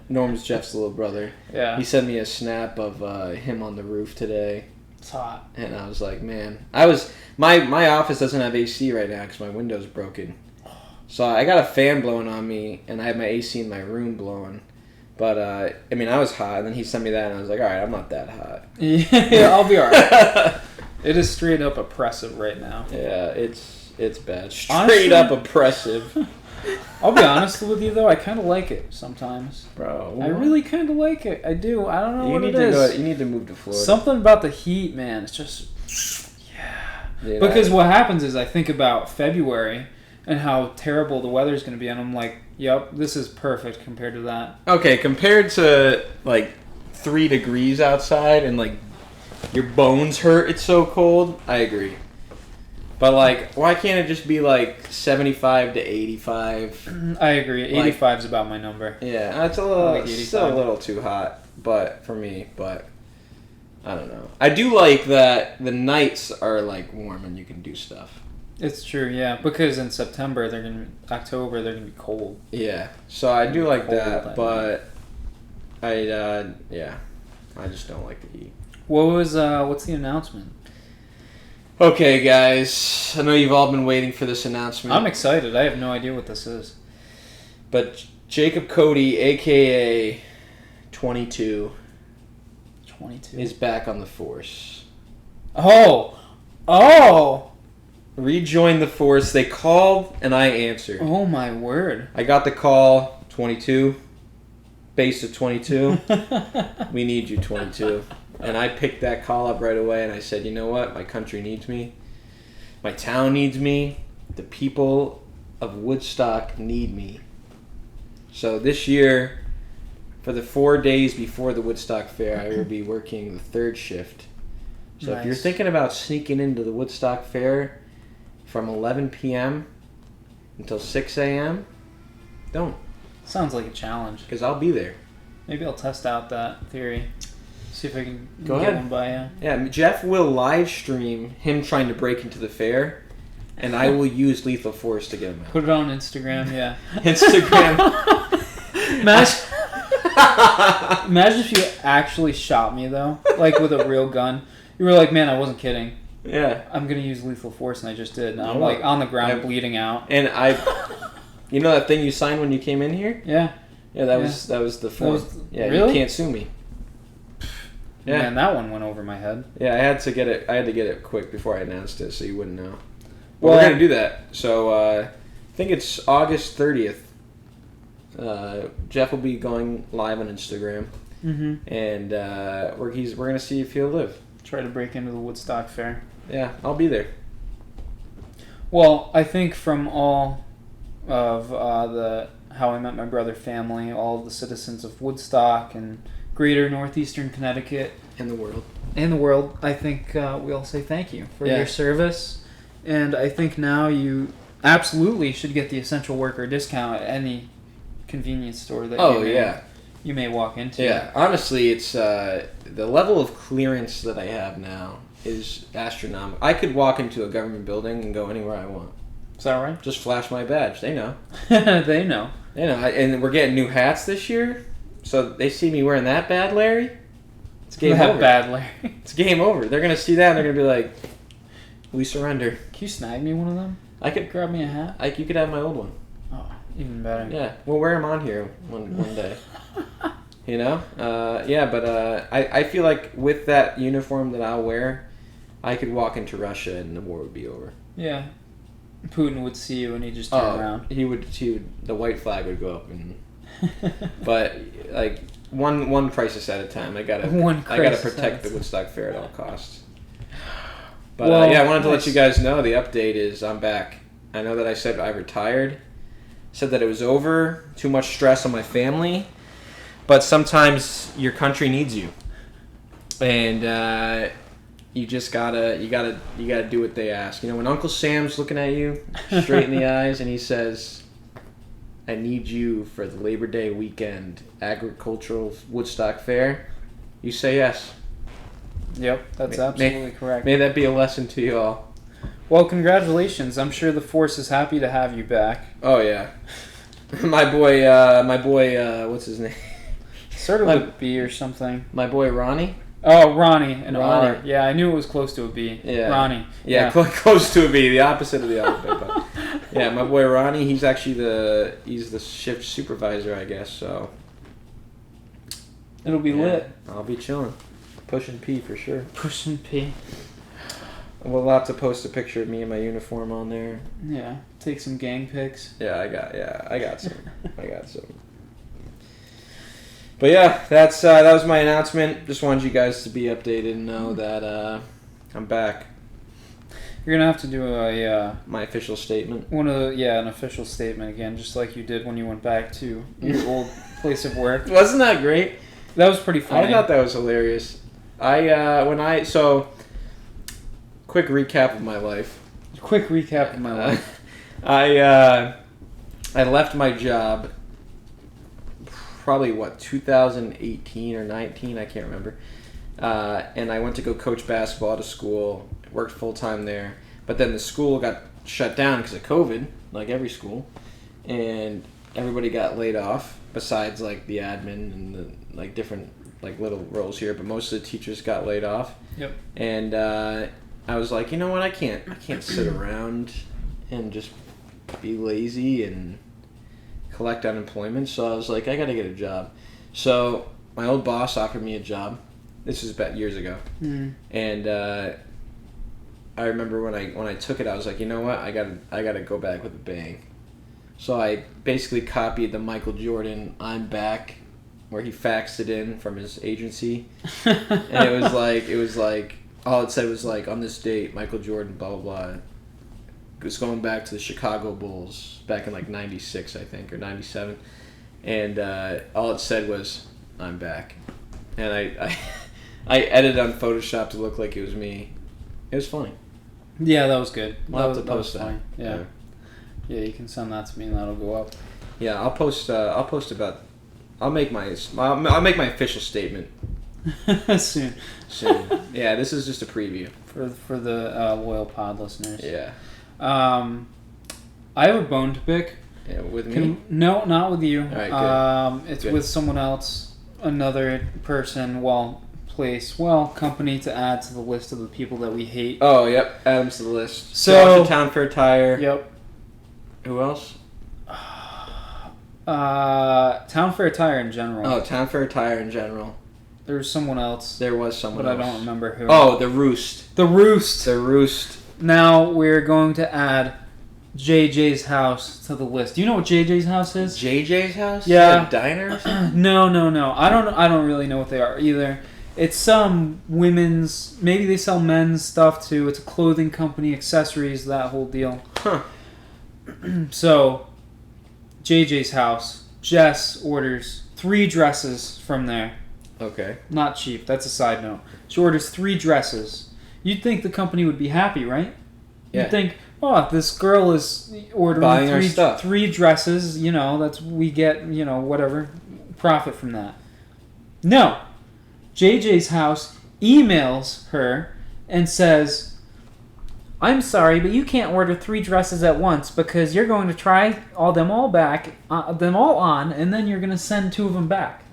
Norm's Jeff's little brother. Yeah. He sent me a snap of him on the roof today, It's hot. and I was like, man, my office doesn't have AC right now because my window's broken, so I got a fan blowing on me, and I have my AC in my room blowing. But I mean, I was hot, and then he sent me that, and I was like, all right, I'm not that hot. Yeah, I'll be alright. It is straight up oppressive right now. Yeah, it's bad. Straight Honestly, up oppressive. I'll be honest with you though, I kind of like it sometimes. Bro. I really kind of like it. I do. I don't know You what need it to is. you need to move to Florida. Something about the heat, man. It's just, yeah. Dude, Because what happens is I think about February and how terrible the weather's going to be, and I'm like, yep, this is perfect compared to that. Okay, compared to like 3 degrees outside and like your bones hurt, it's so cold. I agree. But like, why can't it just be like 75 to 85? I agree. 85 is about my number. Yeah, that's a little, like still a 85. little too hot, but for me, but I don't know. I do like that the nights are like warm and you can do stuff. It's true, yeah. Because in September, October, they're gonna be cold. Yeah, so I do like Cold, that, but I just don't like the heat. What's the announcement? Okay, guys, I know you've all been waiting for this announcement. I'm excited. I have no idea what this is. But Jacob Cody, aka 22, 22. is back on the force. Oh! Rejoin the force. They called and I answered. Oh my word. I got the call, 22, base of 22. We need you, 22. And I picked that call up right away and I said, you know what? My country needs me. My town needs me. The people of Woodstock need me. So this year, for the 4 days before the Woodstock Fair, I will be working the third shift. So if you're Nice. thinking about sneaking into the Woodstock Fair from 11 p.m. until 6 a.m., don't. Sounds like a challenge. Because I'll be there. Maybe I'll test out that theory. See if I can Go get ahead. one by you. Yeah, Jeff will live stream him trying to break into the fair, and I will use lethal force to get him out. Put it on Instagram, yeah. Instagram. Imagine if you actually shot me, though. Like, with a real gun. You were like, man, I wasn't kidding. Yeah. I'm going to use lethal force, and I just did. And I'm, No. like, on the ground, I- bleeding out. And you know that thing you signed when you came in here? Yeah. Yeah, that was the form. was- Yeah, really? you can't sue me. Yeah. Man, that one went over my head. Yeah, I had to get it quick before I announced it, so you wouldn't know. But Well- we're gonna do that. So I think it's August 30th. Jeff will be going live on Instagram, Mm-hmm. and we're gonna see if he'll live. Try to break into the Woodstock Fair. Yeah, I'll be there. Well, I think from all of the How I Met My Brother family, all of the citizens of Woodstock and greater northeastern Connecticut In the world. and the world, I think we all say thank you for Yeah. your service. And I think now you absolutely should get the essential worker discount at any convenience store that you may walk into. Yeah, honestly, it's the level of clearance that I have now is astronomical. I could walk into a government building and go anywhere I want. Is that right? Just flash my badge. They know. They know. They know. And we're getting new hats this year, so they see me wearing that bad, Larry. It's game That over. bad, Larry. It's game over. They're gonna see that and they're gonna be like, "We surrender." Can you snag me one of them? I could grab me a hat. You could have my old one. Oh, even better. Yeah, we'll wear them on here one day. You know? Yeah, but I feel like with that uniform that I'll wear, I could walk into Russia and the war would be over. Yeah. Putin would see you and he'd just turn around. He would. The white flag would go up, and but like one crisis at a time. I gotta protect the Woodstock Fair at all costs. But I wanted to let you guys know the update is I'm back. I know that I said I retired, said that it was over, too much stress on my family, but sometimes your country needs you, and you just gotta do what they ask. You know, when Uncle Sam's looking at you straight in the eyes and he says, "I need you for the Labor Day weekend agricultural Woodstock Fair," you say yes. Yep, that's absolutely correct. May that be a lesson to you all. Well, congratulations. I'm sure the Force is happy to have you back. Oh yeah, my boy, what's his name? Started with a B or something. My boy Ronnie. Oh, Ronnie, an Ronnie. R. Yeah, I knew it was close to a B. Yeah. Ronnie. Yeah. Close to a B, the opposite of the alphabet. Yeah, my boy Ronnie, he's actually the shift supervisor, I guess, so. It'll be lit. I'll be chilling. Pushing P for sure. Pushing P. We'll have to post a picture of me in my uniform on there. Yeah, take some gang pics. Yeah, I got some. I got some. But yeah, that was my announcement. Just wanted you guys to be updated and know that I'm back. You're gonna have to do my official statement. An official statement again, just like you did when you went back to your old place of work. Wasn't that great? That was pretty funny. I thought that was hilarious. Quick recap of my life. I left my job. Probably 2018 or 19, I can't remember. And I went to go coach basketball at a school, worked full time there. But then the school got shut down because of COVID, like every school, and everybody got laid off. Besides like the admin and the like different like little roles here, but most of the teachers got laid off. Yep. And I was like, you know what? I can't sit around and just be lazy and collect unemployment. So I was like, I got to get a job. So my old boss offered me a job. This was about years ago. And I remember when I took it, I was like, you know what? I gotta go back with a bang. So I basically copied the Michael Jordan "I'm back," where he faxed it in from his agency, and it was like all it said was like, on this date, Michael Jordan, blah blah blah. It was going back to the Chicago Bulls back in like '96, I think, or '97, and all it said was, "I'm back," and I edited on Photoshop to look like it was me. It was funny. Yeah, that was good. We'll have to post that. Yeah. Yeah, you can send that to me and that'll go up. Yeah, I'll post about. I'll make my official statement soon. Yeah, this is just a preview for the loyal pod listeners. Yeah. I have a bone to pick. Yeah, with me? No, not with you. All right, good. It's with someone else, another person. Company to add to the list of the people that we hate. Oh, yep. Add them to the list. So Town Fair Tire. Yep. Who else? Town Fair Tire in general. Oh, Town Fair Tire in general. There was someone else. There was someone else. But I don't remember who. Oh, the Roost. The Roost. The Roost. Now we're going to add JJ's house to the list. Do you know what JJ's house is? JJ's house? Yeah. A diner or something? No. I don't really know what they are either. It's some women's, maybe they sell men's stuff too. It's a clothing company, accessories, that whole deal. Huh. So, JJ's house. Jess orders 3 dresses from there. Okay. Not cheap. That's a side note. She orders 3 dresses. You'd think the company would be happy, right? Yeah. You'd think, oh, this girl is ordering buying our stuff. 3 dresses. You know, we get, whatever profit from that. No. JJ's house emails her and says, I'm sorry, but you can't order 3 dresses at once because you're going to try them all on, and then you're going to send 2 of them back.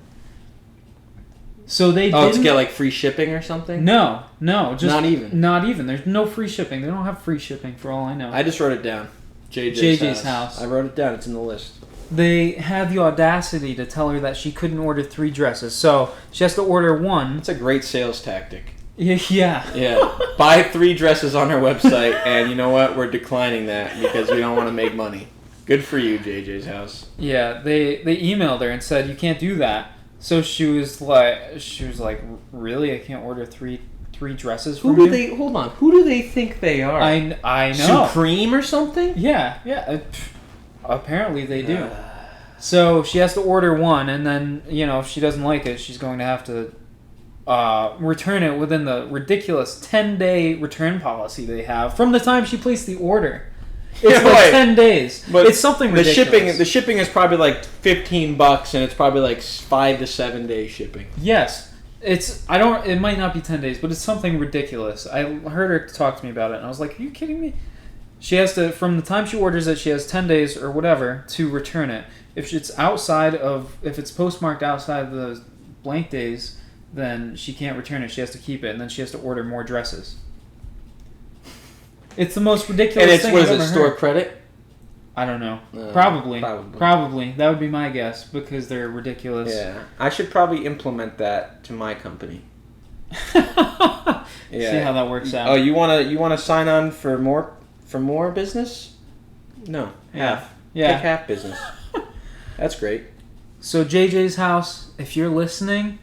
So they didn't... to get like free shipping or something? No, just... Not even? Not even. There's no free shipping. They don't have free shipping for all I know. I just wrote it down. JJ's house. I wrote it down. It's in the list. They had the audacity to tell her that she couldn't order 3 dresses, so she has to order 1. It's a great sales tactic. Yeah. Yeah. Buy 3 dresses on our website, and you know what? We're declining that because we don't want to make money. Good for you, JJ's house. Yeah, they emailed her and said you can't do that. So she was like, really? I can't order 3 dresses from you? Hold on. Who do they think they are? I know. Supreme or something? Yeah. Apparently they do. So she has to order 1, and then, if she doesn't like it, she's going to have to return it within the ridiculous 10-day return policy they have from the time she placed the order. It's like 10 days. But it's something ridiculous. The shipping is probably like $15, and it's probably like 5 to 7 day shipping. Yes. It might not be 10 days, but it's something ridiculous. I heard her talk to me about it, and I was like, are you kidding me? She has to, from the time she orders it, she has 10 days or whatever to return it. If it's postmarked outside of the blank days, then she can't return it. She has to keep it, and then she has to order more dresses. It's the most ridiculous thing I've ever heard. Store credit? I don't know. Probably. That would be my guess, because they're ridiculous. Yeah. I should probably implement that to my company. Yeah. See how that works out. Oh, you wanna sign on for more business? No. Half. Yeah. Take half business. That's great. So JJ's house, if you're listening,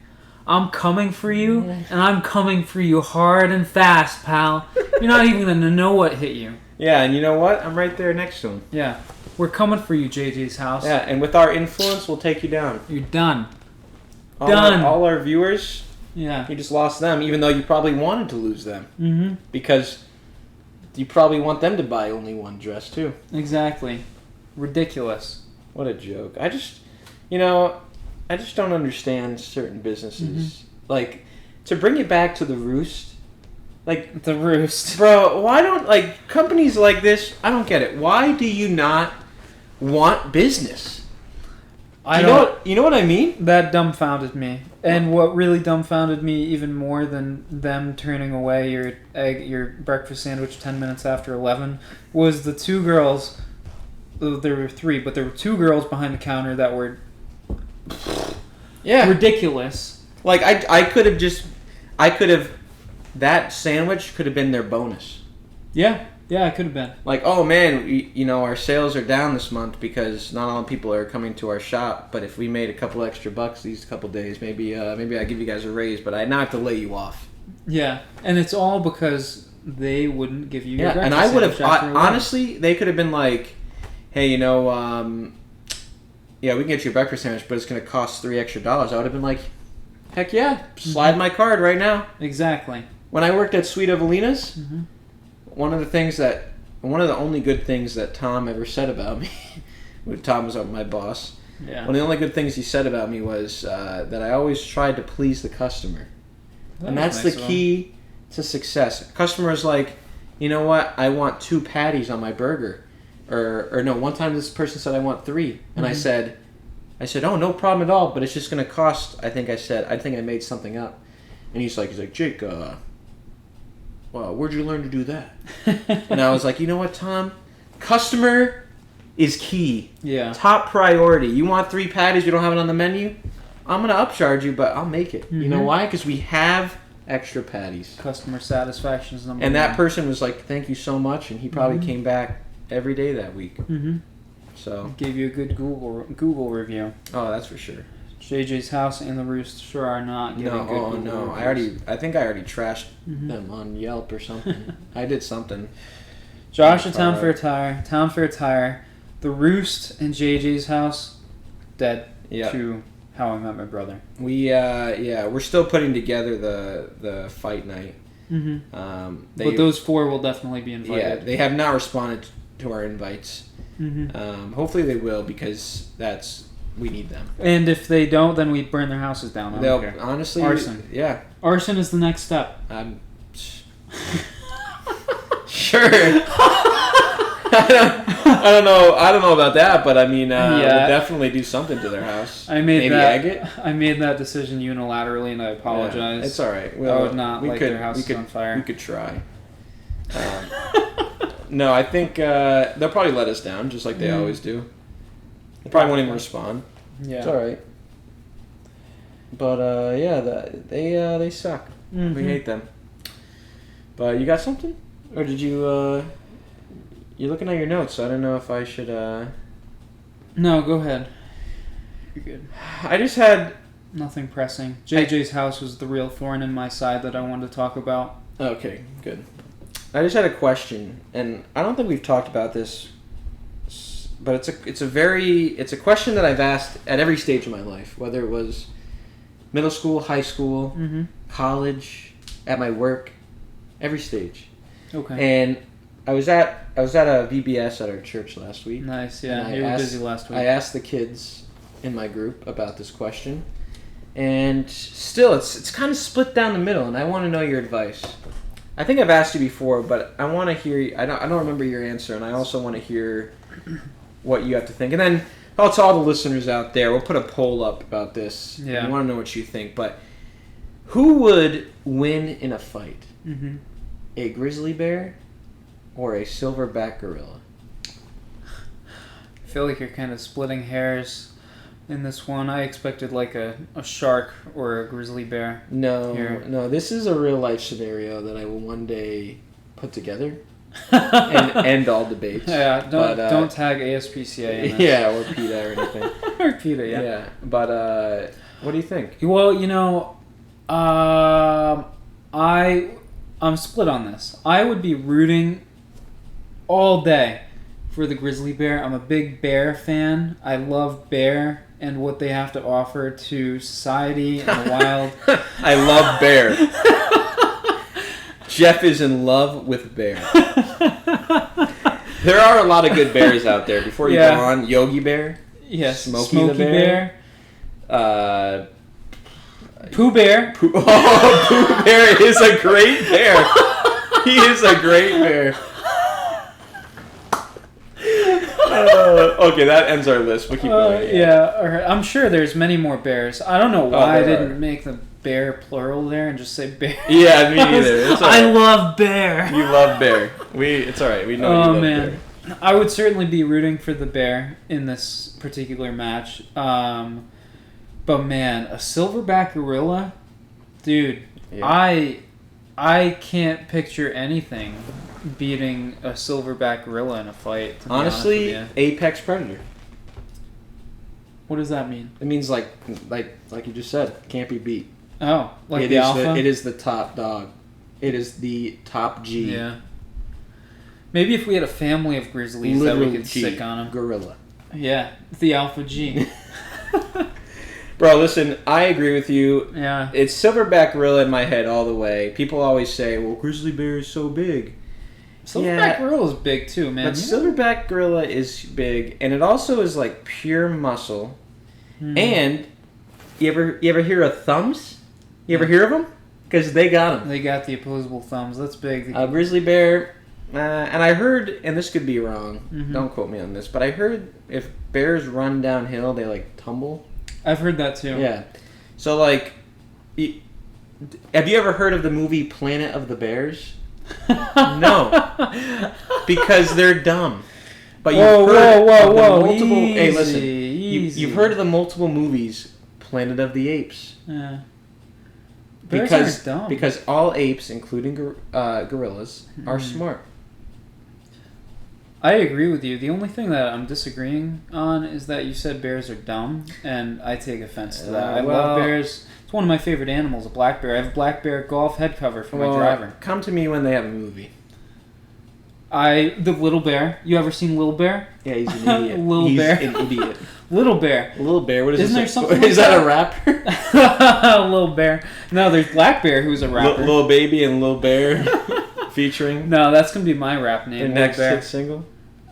I'm coming for you, and I'm coming for you hard and fast, pal. You're not even going to know what hit you. Yeah, and you know what? I'm right there next to him. Yeah. We're coming for you, JJ's house. Yeah, and with our influence, we'll take you down. You're done. All our viewers, yeah, you just lost them, even though you probably wanted to lose them. Mm-hmm. Because you probably want them to buy only 1 dress, too. Exactly. Ridiculous. What a joke. I just don't understand certain businesses. Mm-hmm. Like, to bring it back to the Roost. Like, the Roost. Bro, why don't, companies like this, I don't get it. Why do you not want business? You know what I mean? That dumbfounded me. And what really dumbfounded me even more than them turning away your breakfast sandwich 10 minutes after 11 was the 2 girls. There were 3, but there were 2 girls behind the counter that were ridiculous. Like, that sandwich could have been their bonus. Yeah, it could have been. Like, oh man, our sales are down this month because not all people are coming to our shop. But if we made a couple extra bucks these couple days, maybe I give you guys a raise. But I now have to lay you off. Yeah, and it's all because they wouldn't give you your breakfast and I would have honestly, they could have been like, hey, we can get you a breakfast sandwich, but it's going to cost $3 extra. I would have been like, heck yeah, slide my card right now. Exactly. When I worked at Sweet Evelina's, mm-hmm. one of the only good things that Tom ever said about me, when Tom was my boss, one of the only good things he said about me was that I always tried to please the customer. And that's the key to success. Customers like, you know what, I want 2 patties on my burger. Or no, one time this person said I want 3. And I said, oh, no problem at all, but it's just going to cost, I think I made something up. And he's like, Jake, well, where'd you learn to do that? And I was like, you know what, Tom? Customer is key. Yeah. Top priority. You want 3 patties, you don't have it on the menu? I'm going to upcharge you, but I'll make it. Mm-hmm. You know why? Because we have extra patties. Customer satisfaction is number 1. And that person was like, thank you so much, and he probably came back every day that week. Mm-hmm. So gave you a good Google review. Oh, that's for sure. JJ's house and the Roost sure are not getting good Google reviews. I think I already trashed them on Yelp or something. I did something. Josh at Town Fair Tire, the Roost and JJ's house, dead to How I Met My Brother. We're still putting together the fight night. Mm-hmm. But those 4 will definitely be invited. Yeah, they have not responded to our invites. Mm-hmm. Hopefully they will, because we need them. And if they don't, then we burn their houses down. Honestly, arson. Yeah, arson is the next step. Sure. I don't know about that, but I mean, we'll definitely do something to their house. Maybe egg it. I made that decision unilaterally, and I apologize. It's all right. I would not light their houses on fire. We could try. No, I think they'll probably let us down, just like they always do. They probably won't even respond. Yeah. It's all right. But they suck. Mm-hmm. We hate them. But you got something, or did you? You're looking at your notes, so I don't know if I should. No, go ahead. You're good. I just had. Nothing pressing. JJ's house was the real thorn in my side that I wanted to talk about. Okay, good. I just had a question, and I don't think we've talked about this, but it's a question that I've asked at every stage of my life, whether it was middle school, high school, college, at my work, every stage. Okay. And I was at a VBS at our church last week. Nice, yeah. You were busy last week. I asked the kids in my group about this question, and still it's kind of split down the middle, and I want to know your advice. I think I've asked you before, but I want to hear. I don't remember your answer, and I also want to hear what you have to think. And then, to all the listeners out there, we'll put a poll up about this. Yeah. I want to know what you think. But who would win in a fight? Mm-hmm. A grizzly bear or a silverback gorilla? I feel like you're kind of splitting hairs in this one. I expected like a shark or a grizzly bear. No. This is a real life scenario that I will one day put together and end all debates. Yeah, don't tag ASPCA in this. Yeah, or PETA or anything. Or PETA, yeah. Yeah, but what do you think? Well, I'm split on this. I would be rooting all day for the grizzly bear. I'm a big bear fan. I love bear and what they have to offer to society and the wild. I love bear. Jeff is in love with bear. There are a lot of good bears out there. Before you go on, Yogi Bear. Yes, Smokey the Bear. Pooh Bear. Pooh Bear is a great bear. He is a great bear. Okay, that ends our list. We'll keep going. Yeah, all right. I'm sure there's many more bears. I don't know why I didn't make the bear plural there and just say bear. Yeah, me neither. It's all right. I love bear. You love bear. It's all right. We know you love bear. I would certainly be rooting for the bear in this particular match. But man, a silverback gorilla, dude, yeah. I can't picture anything beating a silverback gorilla in a fight. Honestly, apex predator. What does that mean? It means like you just said, can't be beat. Oh, like the alpha? It is the top dog. It is the top G. Yeah. Maybe if we had a family of grizzlies that we could sick on them. Gorilla. Yeah, the alpha G. Bro, listen, I agree with you. Yeah. It's silverback gorilla in my head all the way. People always say, well, grizzly bear is so big. Silverback gorilla is big too, man. But silverback gorilla is big, and it also is like pure muscle. Mm. And you ever hear of thumbs? You ever hear of them? Because they got them. They got the opposable thumbs. That's big. Grizzly bear, and I heard, and this could be wrong. Don't quote me on this, but I heard if bears run downhill, they like tumble. I've heard that too. Yeah. So like, have you ever heard of the movie Planet of the Bears? No, because they're dumb. But you've heard multiple. Hey, listen. You've heard of the multiple movies, Planet of the Apes. Yeah. Bears aren't dumb. Because all apes, including gorillas, are smart. I agree with you. The only thing that I'm disagreeing on is that you said bears are dumb, and I take offense to that. I love bears. It's one of my favorite animals, a black bear. I have a black bear golf head cover for my driver. Come to me when they have a movie. The Little Bear. You ever seen Little Bear? Yeah, he's an idiot. He's an idiot. Little Bear. Little Bear. What is Isn't this? there something? Is that a rapper? Little Bear. No, there's Black Bear, who's a rapper. Lil Baby and Lil Bear featuring. No, that's gonna be my rap name. Their next hit single.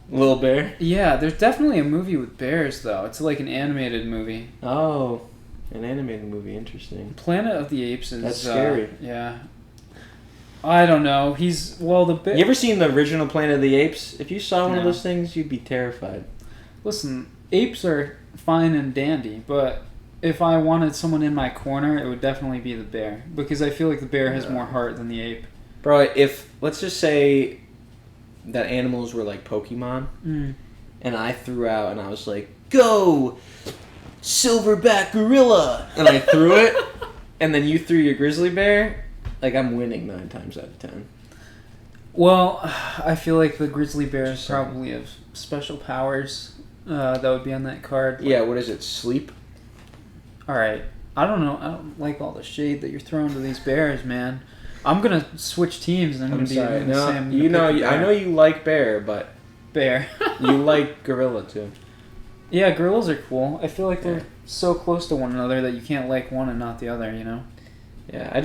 Lil Bear. Yeah, there's definitely a movie with bears though. It's like an animated movie. Oh, an animated movie. Interesting. Planet of the Apes is. That's scary. Yeah. I don't know. You ever seen the original Planet of the Apes? If you saw one of those things, you'd be terrified. Listen, apes are fine and dandy, but if I wanted someone in my corner, it would definitely be the bear. Because I feel like the bear has more heart than the ape. Bro, let's just say that animals were like Pokemon, Mm. and I threw out and I was like, "Go, silverback gorilla!" And I threw it, and then you threw your grizzly bear. Like I'm winning 9 times out of 10. Well, I feel like the grizzly bears Just saying. probably have special powers that would be on that card. Yeah, what is it? Sleep? All right. I don't know. I don't like all the shade that you're throwing to these bears, man. I'm gonna switch teams, and I'm gonna sorry. be. No, I'm gonna you know, pick the I know you like bear, but bear. you like gorilla too. Yeah, gorillas are cool. I feel like they're Yeah. so close to one another that you can't like one and not the other. You know. Yeah,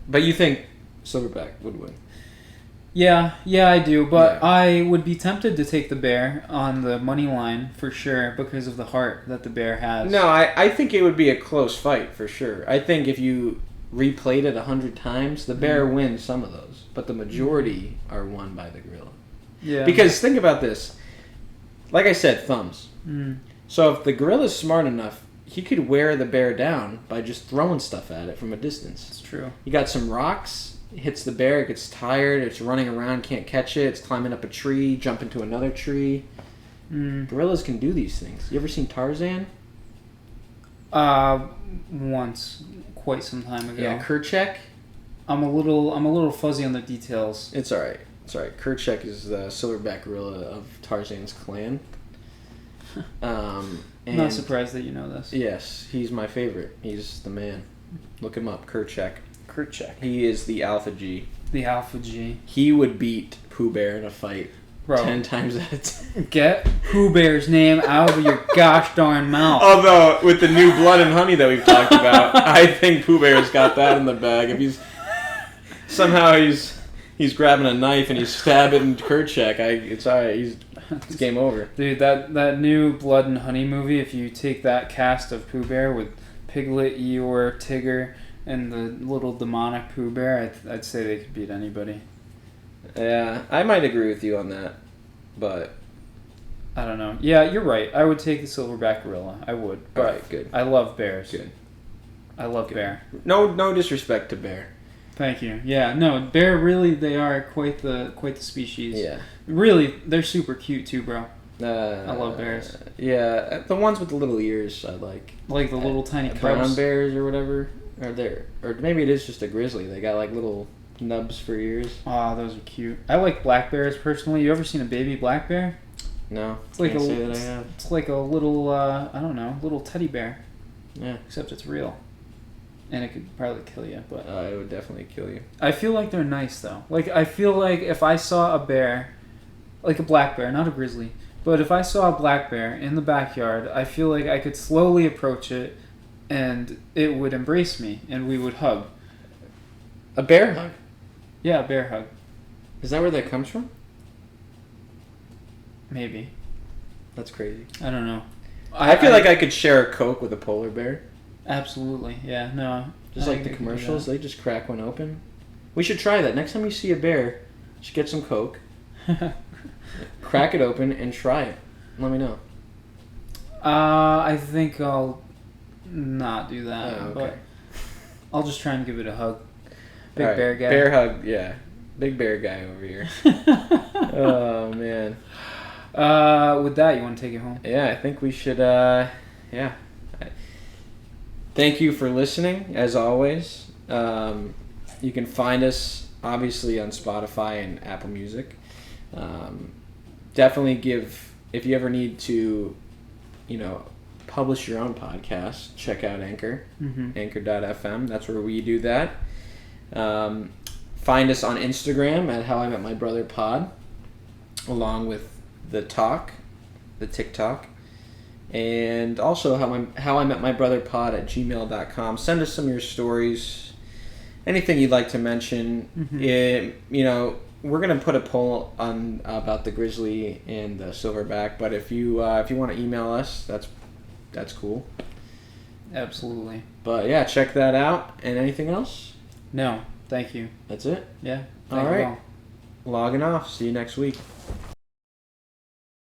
but you think silverback would win? Yeah, I do, but Yeah. I would be tempted to take the bear on the money line for sure because of the heart that the bear has. No, I think it would be a close fight for sure. I think if you replayed it 100 times, the bear wins some of those, but the majority are won by the gorilla. Yeah. Because think about this. Like I said, thumbs. Mm. So if the gorilla's smart enough, he could wear the bear down by just throwing stuff at it from a distance. It's true. You got some rocks, hits the bear, it gets tired, it's running around, can't catch it, it's climbing up a tree, jumping to another tree. Mm. Gorillas can do these things. You ever seen Tarzan? Once, quite some time ago. Yeah, Kerchak. I'm a little fuzzy on the details. It's alright. It's alright. Kerchak is the silverback gorilla of Tarzan's clan. I'm And not surprised that you know this. yes, he's my favorite. He's the man. Look him up, Kerchak. Kerchak. He is the Alpha G. The Alpha G. He would beat Pooh Bear in a fight Bro, 10 times out of 10. get Pooh Bear's name out of your gosh darn mouth. Although, with the new Blood and Honey that we've talked about, I think Pooh Bear's got that in the bag. If he's grabbing a knife and he's stabbing Kerchak, it's alright. It's game over. Dude, that new Blood and Honey movie, if you take that cast of Pooh Bear with Piglet, Eeyore, Tigger, and the little demonic Pooh Bear, I'd say they could beat anybody. Yeah, I might agree with you on that, but I don't know. Yeah, you're right. I would take the silverback gorilla. I would. But alright, good. I love bears. Good. I love bear. No disrespect to Bear. Thank you. Yeah, no, bear really, they are quite the species. Yeah. Really, they're super cute too, bro. I love bears. Yeah, the ones with the little ears I like. Like the little tiny Brown cubs. bears or whatever are there, or maybe it is just a grizzly. They got like little nubs for ears. Aw, those are cute. I like black bears personally. You ever seen a baby black bear? No, It's like can't a say that I have. It's like a little I don't know, little teddy bear, Yeah, except it's real, and it could probably kill you. But it would definitely kill you. I feel like they're nice though. Like I feel like if I saw a bear, like a black bear, not a grizzly, but if I saw a black bear in the backyard, I feel like I could slowly approach it, and it would embrace me, and we would hug. A bear hug. Yeah, a bear hug, Is that where that comes from? maybe. That's crazy. I don't know. I feel like I could share a Coke with a polar bear. Absolutely, yeah, no. Just I like the think I could do commercials, they just crack one open. We should try that. Next time you see a bear, you should get some Coke, that. crack it open, and try it. Let me know. I think I'll not do that, Oh, okay. but I'll just try and give it a hug. Big Alright, bear guy. Bear hug, yeah. Big bear guy over here. Oh, man. With that, you want to take it home? Yeah, I think we should, yeah. Thank you for listening, as always. You can find us, obviously, on Spotify and Apple Music. Definitely if you ever need to, publish your own podcast, check out Anchor, anchor.fm. That's where we do that. Find us on Instagram at How I Met My Brother Pod, along with the TikTok, and also How I Met My Brother Pod at gmail.com. Send us some of your stories, anything you'd like to mention. We're gonna put a poll on about the grizzly and the silverback, but if you want to email us, that's cool. Absolutely. But yeah, check that out. And anything else? No, thank you. That's it. Yeah. All thank you right. Logging off. See you next week.